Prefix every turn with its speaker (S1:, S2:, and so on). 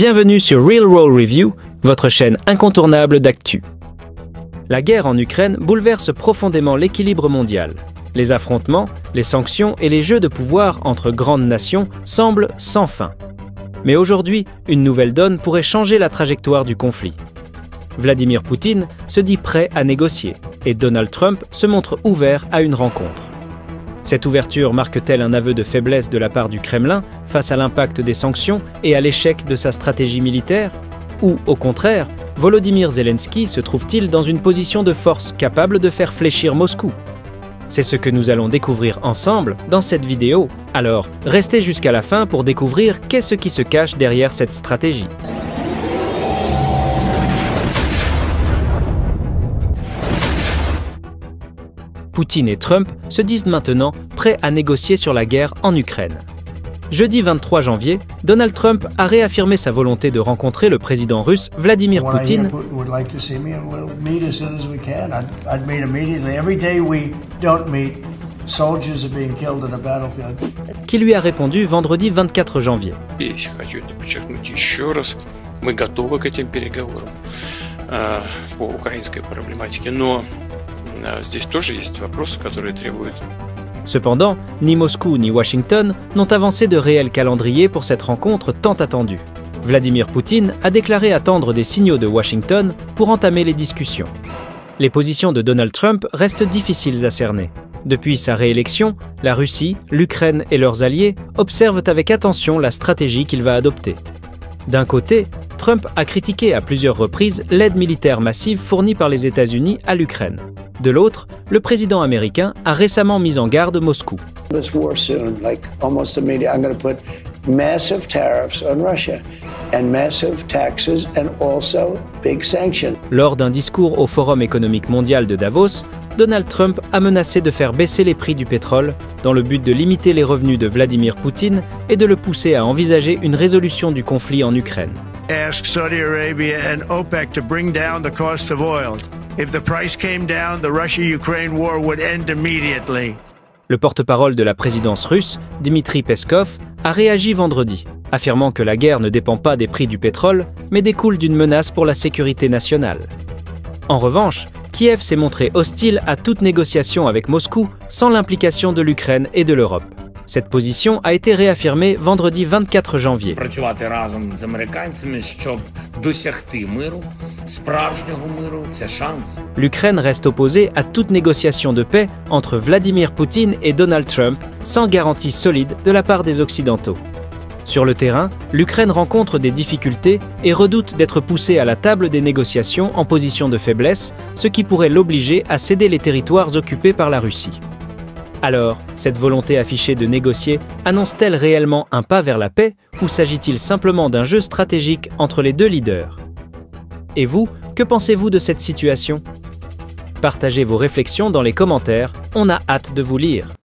S1: Bienvenue sur Real World Review, votre chaîne incontournable d'actu. La guerre en Ukraine bouleverse profondément l'équilibre mondial. Les affrontements, les sanctions et les jeux de pouvoir entre grandes nations semblent sans fin. Mais aujourd'hui, une nouvelle donne pourrait changer la trajectoire du conflit. Vladimir Poutine se dit prêt à négocier et Donald Trump se montre ouvert à une rencontre. Cette ouverture marque-t-elle un aveu de faiblesse de la part du Kremlin face à l'impact des sanctions et à l'échec de sa stratégie militaire? Ou, au contraire, Volodymyr Zelensky se trouve-t-il dans une position de force capable de faire fléchir Moscou? C'est ce que nous allons découvrir ensemble dans cette vidéo. Alors, restez jusqu'à la fin pour découvrir qu'est-ce qui se cache derrière cette stratégie. Poutine et Trump se disent maintenant prêts à négocier sur la guerre en Ukraine. Jeudi 23 janvier, Donald Trump a réaffirmé sa volonté de rencontrer le président russe Vladimir Poutine, qui lui a répondu vendredi 24 janvier. Cependant, ni Moscou ni Washington n'ont avancé de réel calendrier pour cette rencontre tant attendue. Vladimir Poutine a déclaré attendre des signaux de Washington pour entamer les discussions. Les positions de Donald Trump restent difficiles à cerner. Depuis sa réélection, la Russie, l'Ukraine et leurs alliés observent avec attention la stratégie qu'il va adopter. D'un côté, Trump a critiqué à plusieurs reprises l'aide militaire massive fournie par les États-Unis à l'Ukraine. De l'autre, le président américain a récemment mis en garde Moscou. Lors d'un discours au Forum économique mondial de Davos, Donald Trump a menacé de faire baisser les prix du pétrole dans le but de limiter les revenus de Vladimir Poutine et de le pousser à envisager une résolution du conflit en Ukraine.
S2: Ask Saudi Arabia and OPEC to bring down the cost of oil. If the price came down, the Russia-Ukraine war would end immediately.
S1: Le porte-parole de la présidence russe, Dmitry Peskov, a réagi vendredi, affirmant que la guerre ne dépend pas des prix du pétrole, mais découle d'une menace pour la sécurité nationale. En revanche, Kiev s'est montré hostile à toute négociation avec Moscou sans l'implication de l'Ukraine et de l'Europe. Cette position a été réaffirmée vendredi 24 janvier. L'Ukraine reste opposée à toute négociation de paix entre Vladimir Poutine et Donald Trump sans garantie solide de la part des Occidentaux. Sur le terrain, l'Ukraine rencontre des difficultés et redoute d'être poussée à la table des négociations en position de faiblesse, ce qui pourrait l'obliger à céder les territoires occupés par la Russie. Alors, cette volonté affichée de négocier annonce-t-elle réellement un pas vers la paix ou s'agit-il simplement d'un jeu stratégique entre les deux leaders? Et vous, que pensez-vous de cette situation? Partagez vos réflexions dans les commentaires, on a hâte de vous lire.